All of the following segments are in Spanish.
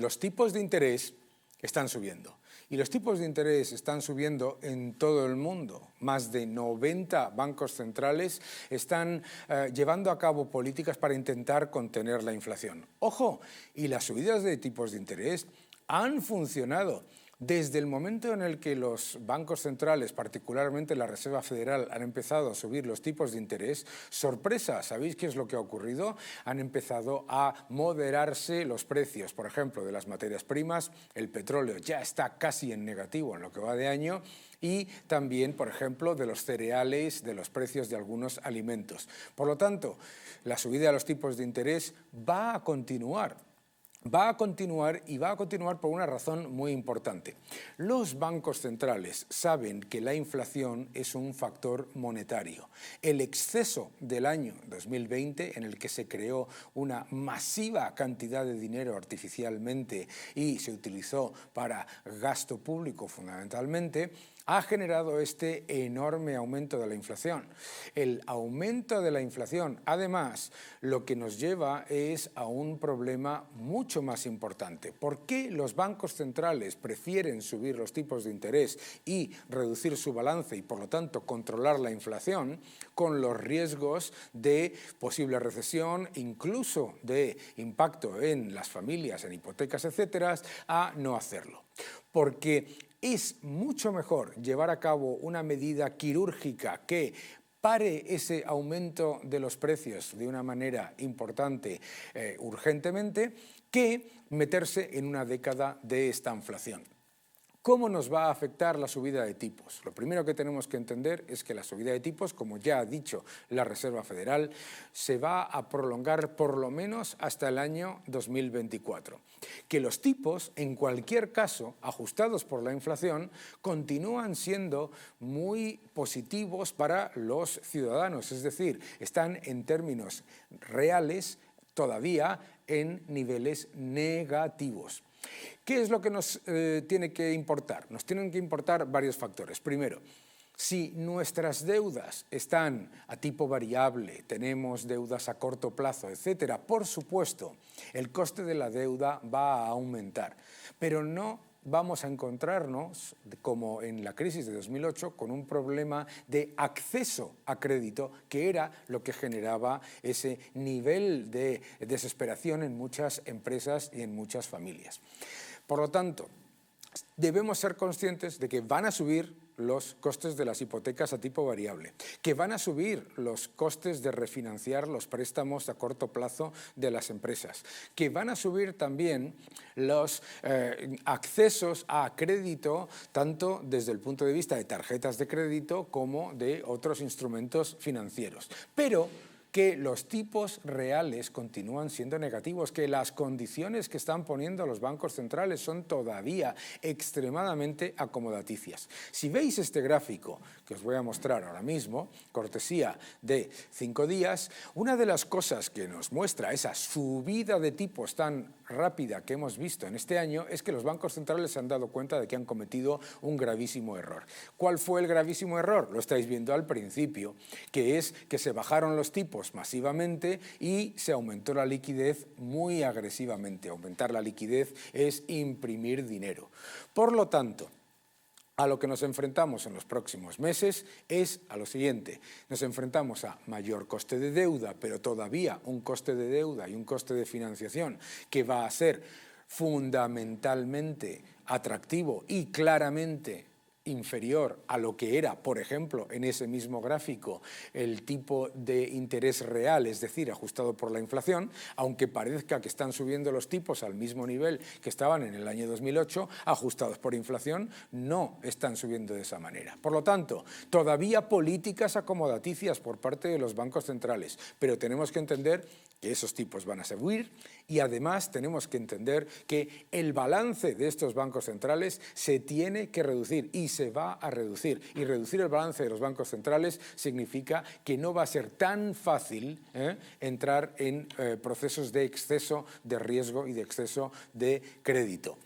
los tipos de interés están subiendo. Y los tipos de interés están subiendo en todo el mundo. Más de 90 bancos centrales están llevando a cabo políticas para intentar contener la inflación. ¡Ojo! Y las subidas de tipos de interés han funcionado. Desde el momento en el que los bancos centrales, particularmente la Reserva Federal, han empezado a subir los tipos de interés, sorpresa, ¿sabéis qué es lo que ha ocurrido? Han empezado a moderarse los precios, por ejemplo, de las materias primas. El petróleo ya está casi en negativo en lo que va de año, y también, por ejemplo, de los cereales, de los precios de algunos alimentos. Por lo tanto, la subida de los tipos de interés va a continuar. Va a continuar y va a continuar por una razón muy importante. Los bancos centrales saben que la inflación es un factor monetario. El exceso del año 2020, en el que se creó una masiva cantidad de dinero artificialmente y se utilizó para gasto público fundamentalmente, ha generado este enorme aumento de la inflación. El aumento de la inflación, además, lo que nos lleva es a un problema mucho más importante. ¿Por qué los bancos centrales prefieren subir los tipos de interés y reducir su balance y, por lo tanto, controlar la inflación con los riesgos de posible recesión, incluso de impacto en las familias, en hipotecas, etcétera, a no hacerlo? Porque es mucho mejor llevar a cabo una medida quirúrgica que pare ese aumento de los precios de una manera importante, urgentemente, que meterse en una década de estanflación. ¿Cómo nos va a afectar la subida de tipos? Lo primero que tenemos que entender es que la subida de tipos, como ya ha dicho la Reserva Federal, se va a prolongar por lo menos hasta el año 2024. Que los tipos, en cualquier caso, ajustados por la inflación, continúan siendo muy positivos para los ciudadanos, es decir, están en términos reales todavía en niveles negativos. ¿Qué es lo que nos tiene que importar? Nos tienen que importar varios factores. Primero, si nuestras deudas están a tipo variable, tenemos deudas a corto plazo, etcétera, por supuesto, el coste de la deuda va a aumentar, pero no vamos a encontrarnos, como en la crisis de 2008, con un problema de acceso a crédito, que era lo que generaba ese nivel de desesperación en muchas empresas y en muchas familias. Por lo tanto, debemos ser conscientes de que van a subir los costes de las hipotecas a tipo variable, que van a subir los costes de refinanciar los préstamos a corto plazo de las empresas, que van a subir también los accesos a crédito, tanto desde el punto de vista de tarjetas de crédito como de otros instrumentos financieros. Pero que los tipos reales continúan siendo negativos, que las condiciones que están poniendo los bancos centrales son todavía extremadamente acomodaticias. Si veis este gráfico que os voy a mostrar ahora mismo, cortesía de 5 días, una de las cosas que nos muestra esa subida de tipos tan rápida que hemos visto en este año es que los bancos centrales se han dado cuenta de que han cometido un gravísimo error. ¿Cuál fue el gravísimo error? Lo estáis viendo al principio, que es que se bajaron los tipos masivamente y se aumentó la liquidez muy agresivamente. Aumentar la liquidez es imprimir dinero. Por lo tanto, a lo que nos enfrentamos en los próximos meses es a lo siguiente. Nos enfrentamos a mayor coste de deuda, pero todavía un coste de deuda y un coste de financiación que va a ser fundamentalmente atractivo y claramente inferior a lo que era, por ejemplo, en ese mismo gráfico, el tipo de interés real, es decir, ajustado por la inflación, aunque parezca que están subiendo los tipos al mismo nivel que estaban en el año 2008, ajustados por inflación, no están subiendo de esa manera. Por lo tanto, todavía políticas acomodaticias por parte de los bancos centrales, pero tenemos que entender que esos tipos van a subir y además tenemos que entender que el balance de estos bancos centrales se tiene que reducir y se va a reducir. Y reducir el balance de los bancos centrales significa que no va a ser tan fácil entrar en procesos de exceso de riesgo y de exceso de crédito.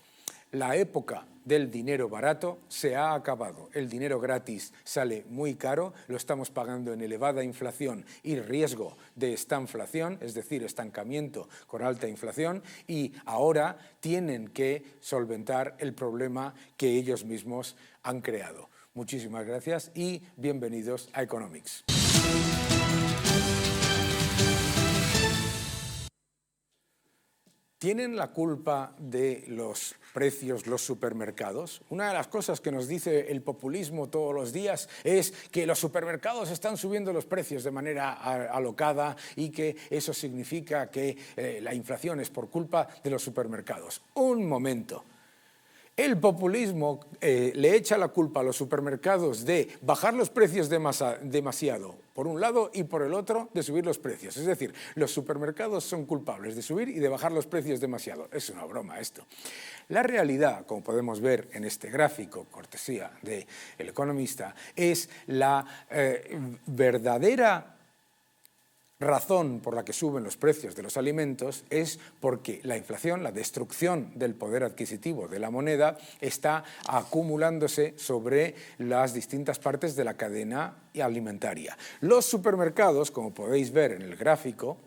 La época del dinero barato se ha acabado. El dinero gratis sale muy caro, lo estamos pagando en elevada inflación y riesgo de estanflación, es decir, estancamiento con alta inflación, y ahora tienen que solventar el problema que ellos mismos han creado. Muchísimas gracias y bienvenidos a Economics. ¿Tienen la culpa de los precios los supermercados? Una de las cosas que nos dice el populismo todos los días es que los supermercados están subiendo los precios de manera alocada y que eso significa que la inflación es por culpa de los supermercados. Un momento. El populismo le echa la culpa a los supermercados de bajar los precios demasiado, por un lado, y por el otro, de subir los precios. Es decir, los supermercados son culpables de subir y de bajar los precios demasiado. Es una broma esto. La realidad, como podemos ver en este gráfico, cortesía del Economista, es la verdadera razón por la que suben los precios de los alimentos es porque la inflación, la destrucción del poder adquisitivo de la moneda, está acumulándose sobre las distintas partes de la cadena alimentaria. Los supermercados, como podéis ver en el gráfico,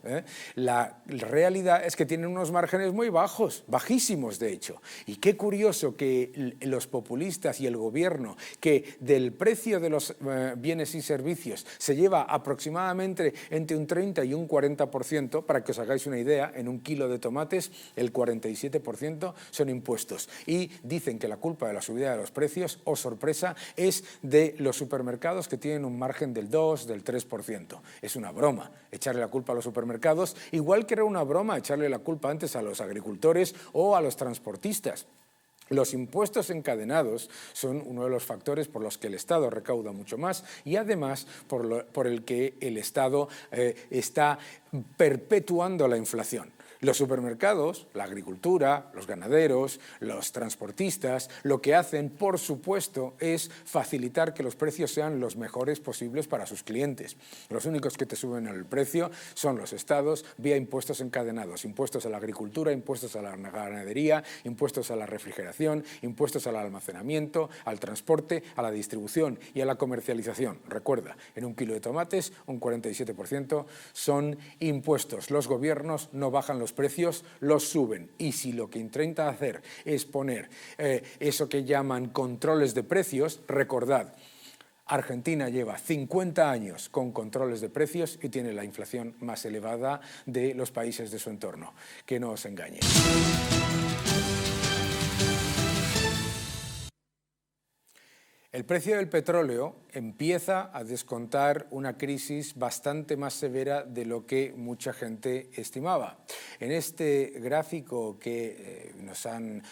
la realidad es que tienen unos márgenes muy bajos, bajísimos de hecho. Y qué curioso que los populistas y el gobierno, que del precio de los bienes y servicios se lleva aproximadamente entre un 30 y un 40%, para que os hagáis una idea, en un kilo de tomates el 47% son impuestos. Y dicen que la culpa de la subida de los precios, oh sorpresa, es de los supermercados que tienen un margen del 2, del 3%. Es una broma echarle la culpa a los supermercados, igual que era una broma echarle la culpa antes a los agricultores o a los transportistas. Los impuestos encadenados son uno de los factores por los que el Estado recauda mucho más y además por el que el Estado está perpetuando la inflación. Los supermercados, la agricultura, los ganaderos, los transportistas, lo que hacen, por supuesto, es facilitar que los precios sean los mejores posibles para sus clientes. Los únicos que te suben el precio son los estados vía impuestos encadenados, impuestos a la agricultura, impuestos a la ganadería, impuestos a la refrigeración, impuestos al almacenamiento, al transporte, a la distribución y a la comercialización. Recuerda, en un kilo de tomates, un 47% son impuestos. Los gobiernos no bajan los precios, los suben. Y si lo que intenta hacer es poner eso que llaman controles de precios, recordad, Argentina lleva 50 años con controles de precios y tiene la inflación más elevada de los países de su entorno. Que no os engañe. El precio del petróleo empieza a descontar una crisis bastante más severa de lo que mucha gente estimaba. En este gráfico que nos han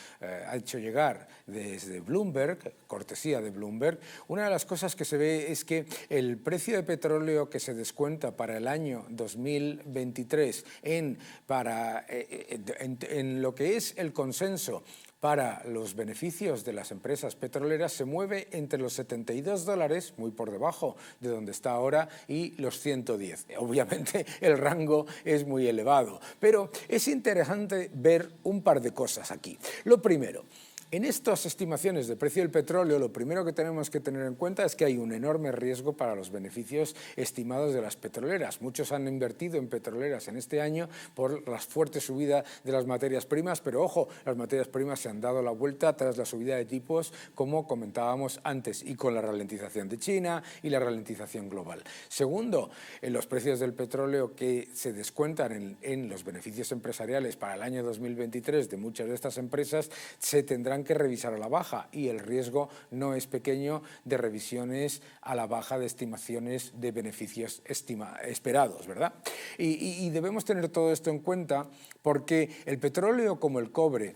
hecho llegar desde Bloomberg, cortesía de Bloomberg, una de las cosas que se ve es que el precio de petróleo que se descuenta para el año 2023 en lo que es el consenso para los beneficios de las empresas petroleras se mueve entre los $72, muy por debajo de donde está ahora, y los 110. Obviamente el rango es muy elevado, pero es interesante ver un par de cosas aquí. Lo primero, en estas estimaciones de precio del petróleo, lo primero que tenemos que tener en cuenta es que hay un enorme riesgo para los beneficios estimados de las petroleras. Muchos han invertido en petroleras en este año por la fuerte subida de las materias primas, pero ojo, las materias primas se han dado la vuelta tras la subida de tipos, como comentábamos antes, y con la ralentización de China y la ralentización global. Segundo, en los precios del petróleo que se descuentan en los beneficios empresariales para el año 2023 de muchas de estas empresas se tendrán que revisar a la baja y el riesgo no es pequeño de revisiones a la baja de estimaciones de beneficios esperados, ¿verdad? Y debemos tener todo esto en cuenta porque el petróleo, como el cobre,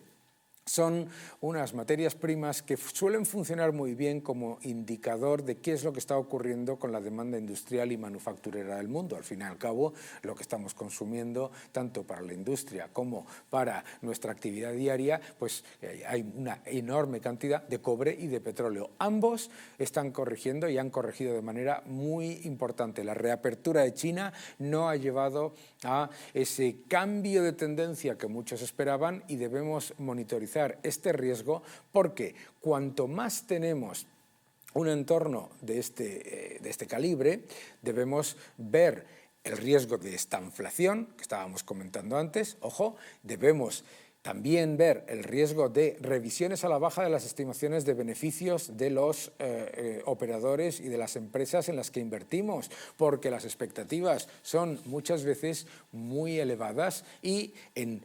son unas materias primas que suelen funcionar muy bien como indicador de qué es lo que está ocurriendo con la demanda industrial y manufacturera del mundo. Al fin y al cabo, lo que estamos consumiendo, tanto para la industria como para nuestra actividad diaria, pues hay una enorme cantidad de cobre y de petróleo. Ambos están corrigiendo y han corregido de manera muy importante. La reapertura de China no ha llevado a ese cambio de tendencia que muchos esperaban y debemos monitorizar monitorizar este riesgo, porque cuanto más tenemos un entorno de este calibre, debemos ver el riesgo de esta inflación, que estábamos comentando antes, ojo, debemos también ver el riesgo de revisiones a la baja de las estimaciones de beneficios de los operadores y de las empresas en las que invertimos, porque las expectativas son muchas veces muy elevadas y en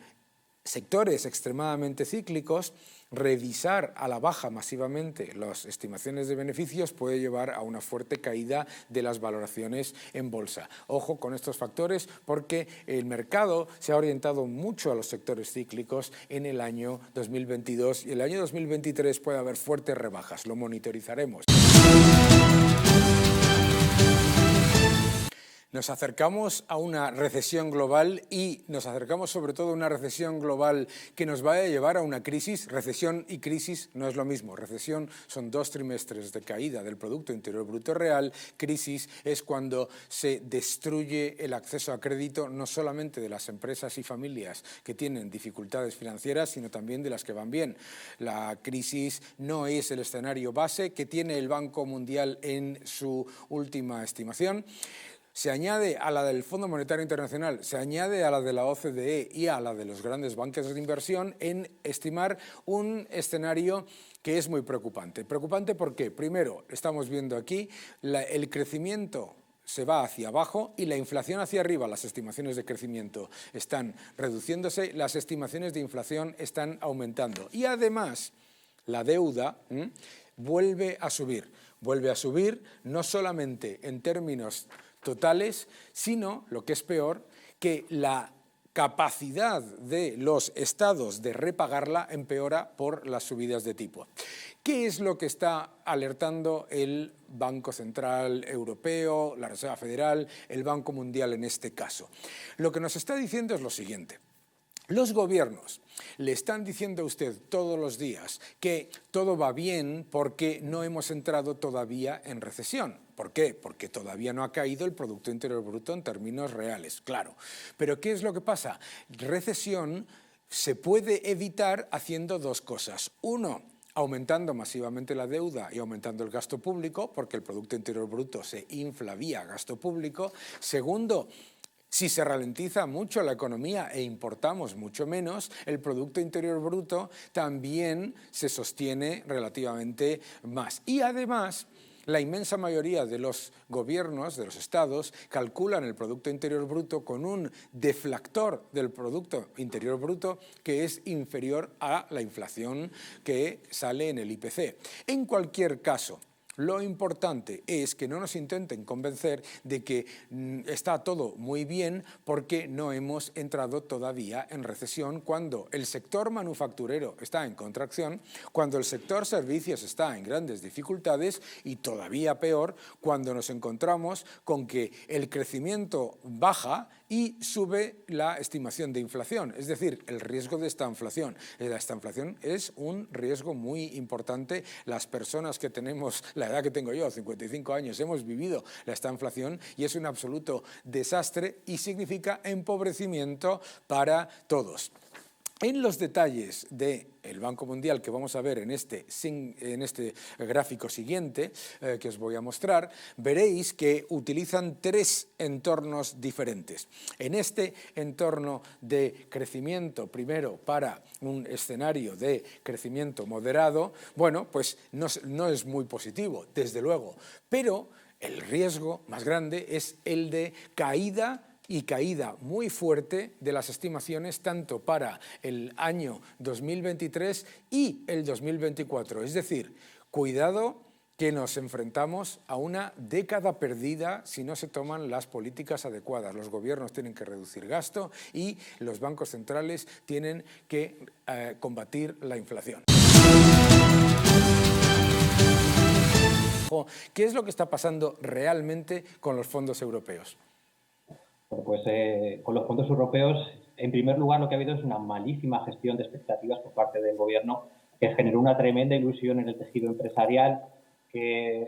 sectores extremadamente cíclicos, revisar a la baja masivamente las estimaciones de beneficios puede llevar a una fuerte caída de las valoraciones en bolsa. Ojo con estos factores porque el mercado se ha orientado mucho a los sectores cíclicos en el año 2022 y el año 2023 puede haber fuertes rebajas, lo monitorizaremos. Nos acercamos a una recesión global y nos acercamos sobre todo a una recesión global que nos va a llevar a una crisis. Recesión y crisis no es lo mismo. Recesión son 2 trimestres de caída del Producto Interior Bruto real. Crisis es cuando se destruye el acceso a crédito no solamente de las empresas y familias que tienen dificultades financieras, sino también de las que van bien. La crisis no es el escenario base que tiene el Banco Mundial en su última estimación. Se añade a la del Fondo Monetario Internacional, se añade a la de la OCDE y a la de los grandes bancos de inversión en estimar un escenario que es muy preocupante. ¿Preocupante por qué? Primero, estamos viendo aquí el crecimiento se va hacia abajo y la inflación hacia arriba. Las estimaciones de crecimiento están reduciéndose, las estimaciones de inflación están aumentando. Y además, la deuda vuelve a subir. Vuelve a subir no solamente en términos totales, sino, lo que es peor, que la capacidad de los estados de repagarla empeora por las subidas de tipo. ¿Qué es lo que está alertando el Banco Central Europeo, la Reserva Federal, el Banco Mundial en este caso? Lo que nos está diciendo es lo siguiente. Los gobiernos le están diciendo a usted todos los días que todo va bien porque no hemos entrado todavía en recesión. ¿Por qué? Porque todavía no ha caído el Producto Interior Bruto en términos reales, claro. Pero ¿qué es lo que pasa? Recesión se puede evitar haciendo 2 cosas. Uno, aumentando masivamente la deuda y aumentando el gasto público, porque el Producto Interior Bruto se infla vía gasto público. Segundo, si se ralentiza mucho la economía e importamos mucho menos, el Producto Interior Bruto también se sostiene relativamente más. Y además, la inmensa mayoría de los gobiernos, de los estados, calculan el Producto Interior Bruto con un deflactor del Producto Interior Bruto que es inferior a la inflación que sale en el IPC. En cualquier caso, lo importante es que no nos intenten convencer de que está todo muy bien porque no hemos entrado todavía en recesión cuando el sector manufacturero está en contracción, cuando el sector servicios está en grandes dificultades y todavía peor cuando nos encontramos con que el crecimiento baja y sube la estimación de inflación, es decir, el riesgo de esta inflación. Esta inflación es un riesgo muy importante. Las personas que tenemos la edad que tengo yo, 55 años, hemos vivido esta inflación y es un absoluto desastre y significa empobrecimiento para todos. En los detalles del Banco Mundial que vamos a ver en este gráfico siguiente que os voy a mostrar, veréis que utilizan 3 entornos diferentes. En este entorno de crecimiento, primero para un escenario de crecimiento moderado, bueno, pues no es muy positivo, desde luego, pero el riesgo más grande es el de caída muy fuerte de las estimaciones tanto para el año 2023 y el 2024. Es decir, cuidado que nos enfrentamos a una década perdida si no se toman las políticas adecuadas. Los gobiernos tienen que reducir gasto y los bancos centrales tienen que combatir la inflación. ¿Qué es lo que está pasando realmente con los fondos europeos? Bueno, pues con los fondos europeos, en primer lugar, lo que ha habido es una malísima gestión de expectativas por parte del gobierno que generó una tremenda ilusión en el tejido empresarial, que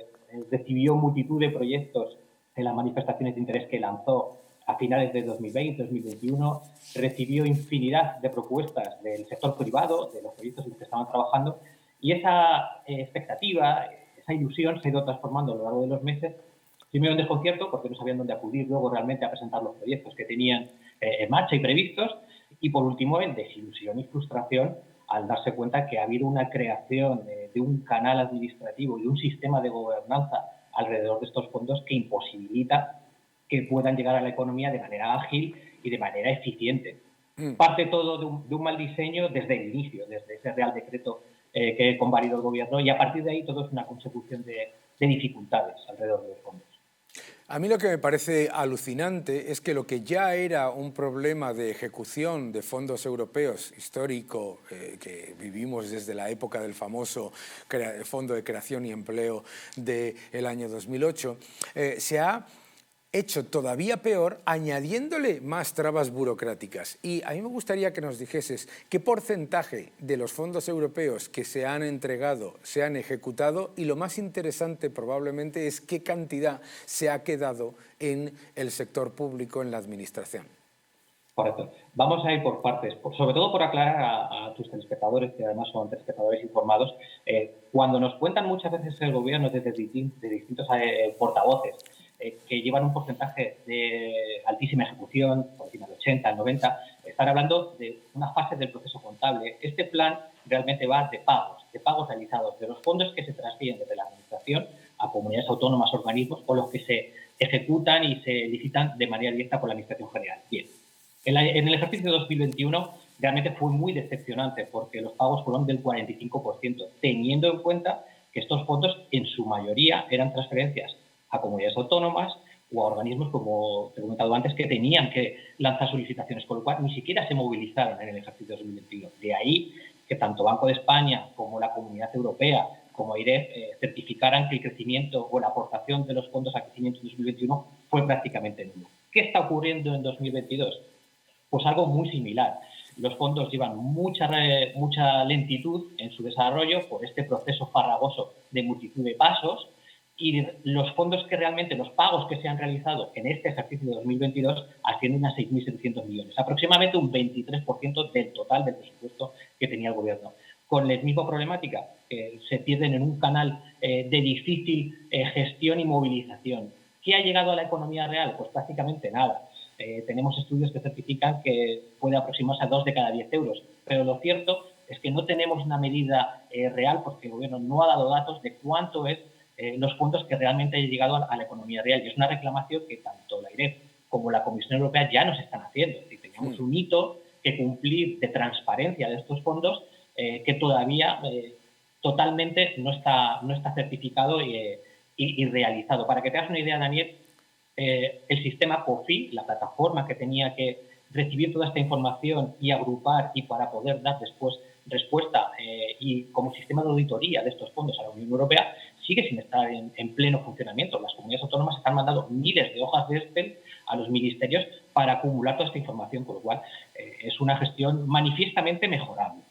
recibió multitud de proyectos en las manifestaciones de interés que lanzó a finales de 2020, 2021, recibió infinidad de propuestas del sector privado, de los proyectos en los que estaban trabajando, y esa expectativa, esa ilusión se ha ido transformando a lo largo de los meses, primero en desconcierto, porque no sabían dónde acudir luego realmente a presentar los proyectos que tenían en marcha y previstos, y por último en desilusión y frustración al darse cuenta que ha habido una creación de un canal administrativo y un sistema de gobernanza alrededor de estos fondos que imposibilita que puedan llegar a la economía de manera ágil y de manera eficiente. Parte todo de un mal diseño desde el inicio, desde ese Real Decreto que convalidó el Gobierno, y a partir de ahí todo es una consecución de dificultades alrededor de los fondos. A mí lo que me parece alucinante es que lo que ya era un problema de ejecución de fondos europeos histórico, que vivimos desde la época del famoso Fondo de Creación y Empleo del año 2008, se ha hecho todavía peor añadiéndole más trabas burocráticas. Y a mí me gustaría que nos dijeses qué porcentaje de los fondos europeos que se han entregado se han ejecutado, y lo más interesante probablemente es qué cantidad se ha quedado en el sector público, en la administración. Correcto. Vamos a ir por partes, sobre todo por aclarar a tus telespectadores, que además son telespectadores informados, cuando nos cuentan muchas veces el Gobierno de distintos portavoces que llevan un porcentaje de altísima ejecución, por encima del 80, el 90, están hablando de una fase del proceso contable. Este plan realmente va de pagos realizados, de los fondos que se transfieren desde la Administración a comunidades autónomas, organismos, o los que se ejecutan y se licitan de manera directa por la Administración General. Bien. En el ejercicio de 2021 realmente fue muy decepcionante porque los pagos fueron del 45%, teniendo en cuenta que estos fondos en su mayoría eran transferencias a comunidades autónomas o a organismos, como te he comentado antes, que tenían que lanzar solicitaciones, con lo cual ni siquiera se movilizaron en el ejercicio 2021. De ahí que tanto Banco de España como la Comunidad Europea, como AIREF, certificaran que el crecimiento o la aportación de los fondos a crecimiento en 2021 fue prácticamente nulo. ¿Qué está ocurriendo en 2022? Pues algo muy similar. Los fondos llevan mucha lentitud en su desarrollo por este proceso farragoso de multitud de pasos, y los fondos que realmente, los pagos que se han realizado en este ejercicio de 2022 ascienden a 6.700 millones, aproximadamente un 23% del total del presupuesto que tenía el Gobierno. Con la misma problemática, se pierden en un canal de difícil gestión y movilización. ¿Qué ha llegado a la economía real? Pues prácticamente nada. Tenemos estudios que certifican que puede aproximarse a 2 de cada 10 euros, pero lo cierto es que no tenemos una medida real, porque el Gobierno no ha dado datos de cuánto es los fondos que realmente han llegado a la economía real. Y es una reclamación que tanto la AIREF como la Comisión Europea ya nos están haciendo. Y teníamos un hito que cumplir de transparencia de estos fondos que todavía totalmente no está certificado y realizado. Para que te hagas una idea, Daniel, el sistema COFI, la plataforma que tenía que recibir toda esta información y agrupar y para poder dar después respuesta y como sistema de auditoría de estos fondos a la Unión Europea, sigue sin estar en pleno funcionamiento. Las comunidades autónomas están mandando miles de hojas de Excel a los ministerios para acumular toda esta información, con lo cual es una gestión manifiestamente mejorable.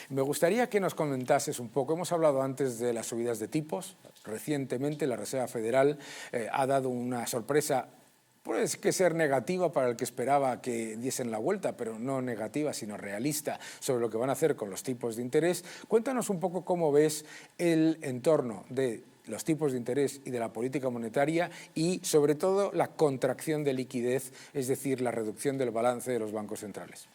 Me gustaría que nos comentases un poco, hemos hablado antes de las subidas de tipos. Recientemente la Reserva Federal ha dado una sorpresa, puede que ser negativa para el que esperaba que diesen la vuelta, pero no negativa, sino realista, sobre lo que van a hacer con los tipos de interés. Cuéntanos un poco cómo ves el entorno de los tipos de interés y de la política monetaria y, sobre todo, la contracción de liquidez, es decir, la reducción del balance de los bancos centrales.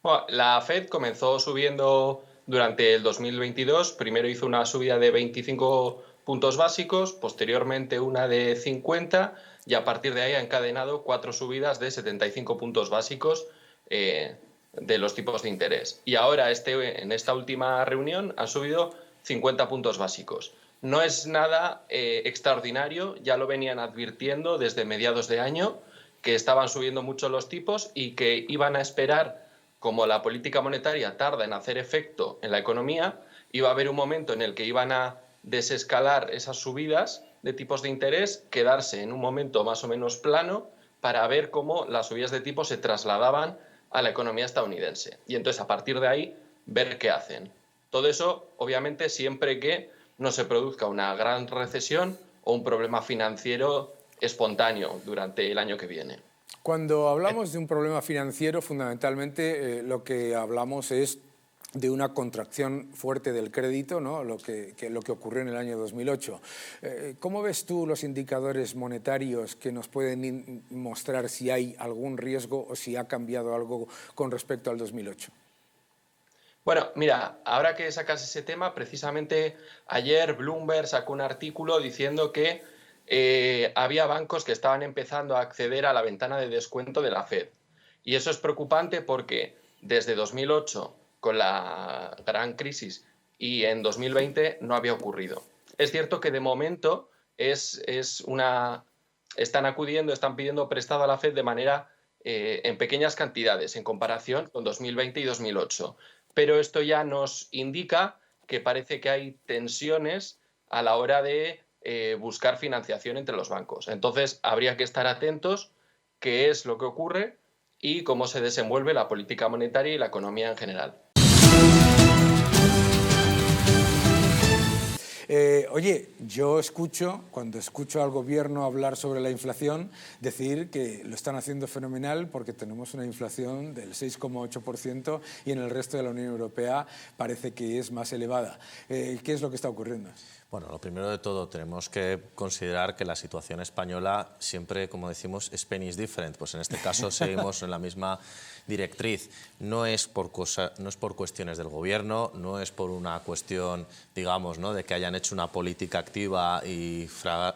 Bueno, la Fed comenzó subiendo durante el 2022. Primero hizo una subida de 25 puntos básicos, posteriormente una de 50, y a partir de ahí ha encadenado 4 subidas de 75 puntos básicos de los tipos de interés. Y ahora en esta última reunión han subido 50 puntos básicos. No es nada extraordinario, ya lo venían advirtiendo desde mediados de año, que estaban subiendo mucho los tipos y que iban a esperar. Como la política monetaria tarda en hacer efecto en la economía, iba a haber un momento en el que iban a desescalar esas subidas de tipos de interés, quedarse en un momento más o menos plano para ver cómo las subidas de tipos se trasladaban a la economía estadounidense. Y entonces, a partir de ahí, ver qué hacen. Todo eso, obviamente, siempre que no se produzca una gran recesión o un problema financiero espontáneo durante el año que viene. Cuando hablamos de un problema financiero, fundamentalmente lo que hablamos es de una contracción fuerte del crédito, ¿no? lo que ocurrió en el año 2008. ¿Cómo ves tú los indicadores monetarios que nos pueden mostrar si hay algún riesgo o si ha cambiado algo con respecto al 2008? Bueno, mira, ahora que sacas ese tema, precisamente ayer Bloomberg sacó un artículo diciendo que había bancos que estaban empezando a acceder a la ventana de descuento de la Fed. Y eso es preocupante porque desde 2008, con la gran crisis, y en 2020 no había ocurrido. Es cierto que de momento están acudiendo, están pidiendo prestado a la Fed de manera en pequeñas cantidades en comparación con 2020 y 2008. Pero esto ya nos indica que parece que hay tensiones a la hora de buscar financiación entre los bancos. Entonces, habría que estar atentos qué es lo que ocurre y cómo se desenvuelve la política monetaria y la economía en general. Oye, yo cuando escucho al gobierno hablar sobre la inflación, decir que lo están haciendo fenomenal porque tenemos una inflación del 6,8% y en el resto de la Unión Europea parece que es más elevada. ¿Qué es lo que está ocurriendo? Bueno, lo primero de todo, tenemos que considerar que la situación española siempre, como decimos, Spain is different. Pues en este caso seguimos en la misma directriz. No es por cuestiones del gobierno, no es por una cuestión, digamos, ¿no?, de que hayan hecho una política activa y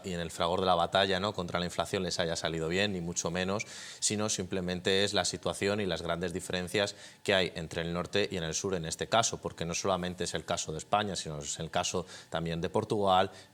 en el fragor de la batalla, ¿no?, contra la inflación les haya salido bien, ni mucho menos, sino simplemente es la situación y las grandes diferencias que hay entre el norte y en el sur en este caso, porque no solamente es el caso de España, sino es el caso también de Portugal,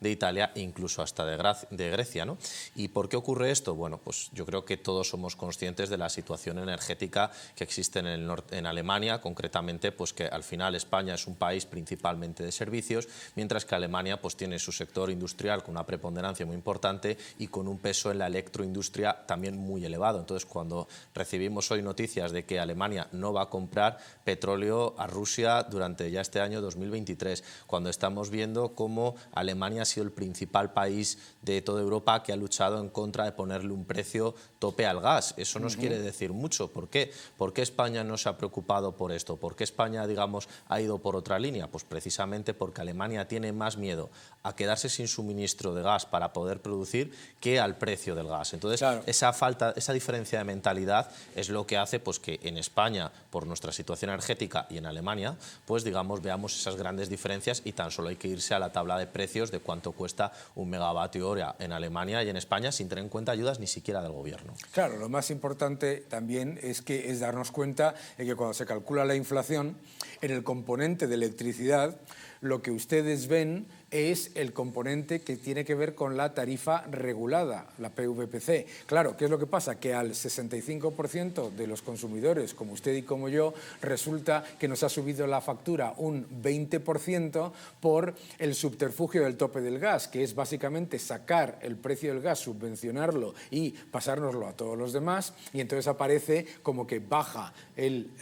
de Italia e incluso hasta de Grecia, ¿no? ¿Y por qué ocurre esto? Bueno, pues yo creo que todos somos conscientes de la situación energética que existe en Alemania, concretamente pues que al final España es un país principalmente de servicios, mientras que Alemania pues tiene su sector industrial con una preponderancia muy importante y con un peso en la electroindustria también muy elevado. Entonces, cuando recibimos hoy noticias de que Alemania no va a comprar petróleo a Rusia durante ya este año 2023, cuando estamos viendo cómo Alemania ha sido el principal país de toda Europa que ha luchado en contra de ponerle un precio tope al gas. Eso nos quiere decir mucho. ¿Por qué? ¿Por qué España no se ha preocupado por esto? ¿Por qué España, digamos, ha ido por otra línea? Pues precisamente porque Alemania tiene más miedo a quedarse sin suministro de gas para poder producir que al precio del gas. Entonces, claro, esa diferencia de mentalidad es lo que hace pues que en España, por nuestra situación energética, y en Alemania, pues digamos, veamos esas grandes diferencias y tan solo hay que irse a la tabla de precios de cuánto cuesta un megavatio hora en Alemania y en España sin tener en cuenta ayudas ni siquiera del gobierno. Claro, lo más importante también es darnos cuenta de que cuando se calcula la inflación, en el componente de electricidad, lo que ustedes ven es el componente que tiene que ver con la tarifa regulada, la PVPC. Claro, ¿qué es lo que pasa? Que al 65% de los consumidores, como usted y como yo, resulta que nos ha subido la factura un 20% por el subterfugio del tope del gas, que es básicamente sacar el precio del gas, subvencionarlo y pasárnoslo a todos los demás, y entonces aparece como que baja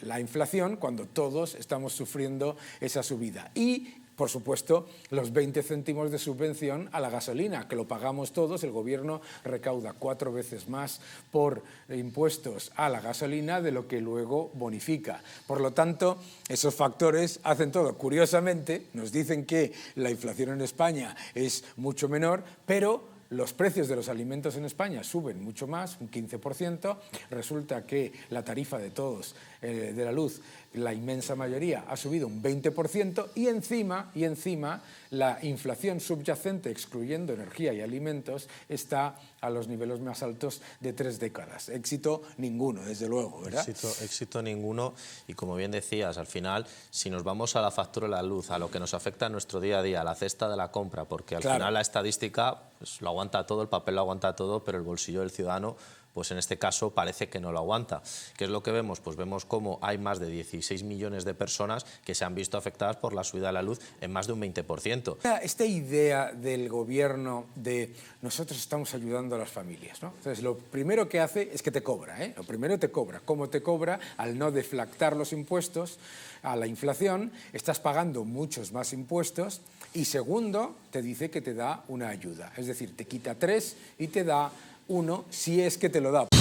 la inflación cuando todos estamos sufriendo esa subida. Y por supuesto, los 20 céntimos de subvención a la gasolina, que lo pagamos todos, el gobierno recauda 4 veces más por impuestos a la gasolina de lo que luego bonifica. Por lo tanto, esos factores hacen todo. Curiosamente, nos dicen que la inflación en España es mucho menor, pero los precios de los alimentos en España suben mucho más, un 15%. Resulta que la tarifa de todos, de la luz, la inmensa mayoría, ha subido un 20% y encima la inflación subyacente, excluyendo energía y alimentos, está a los niveles más altos de 3 décadas. Éxito ninguno, desde luego, ¿verdad? Éxito ninguno, y como bien decías, al final, si nos vamos a la factura de la luz, a lo que nos afecta en nuestro día a día, a la cesta de la compra, porque al final la estadística pues, lo aguanta todo, el papel lo aguanta todo, pero el bolsillo del ciudadano pues en este caso parece que no lo aguanta. ¿Qué es lo que vemos? Pues vemos cómo hay más de 16 millones de personas que se han visto afectadas por la subida de la luz en más de un 20%. Esta idea del gobierno de nosotros estamos ayudando a las familias, ¿no? Entonces, lo primero que hace es que te cobra, ¿eh? Lo primero te cobra. ¿Cómo te cobra? Al no deflactar los impuestos a la inflación, estás pagando muchos más impuestos y segundo, te dice que te da una ayuda. Es decir, te quita 3 y te da 1 si es que te lo da.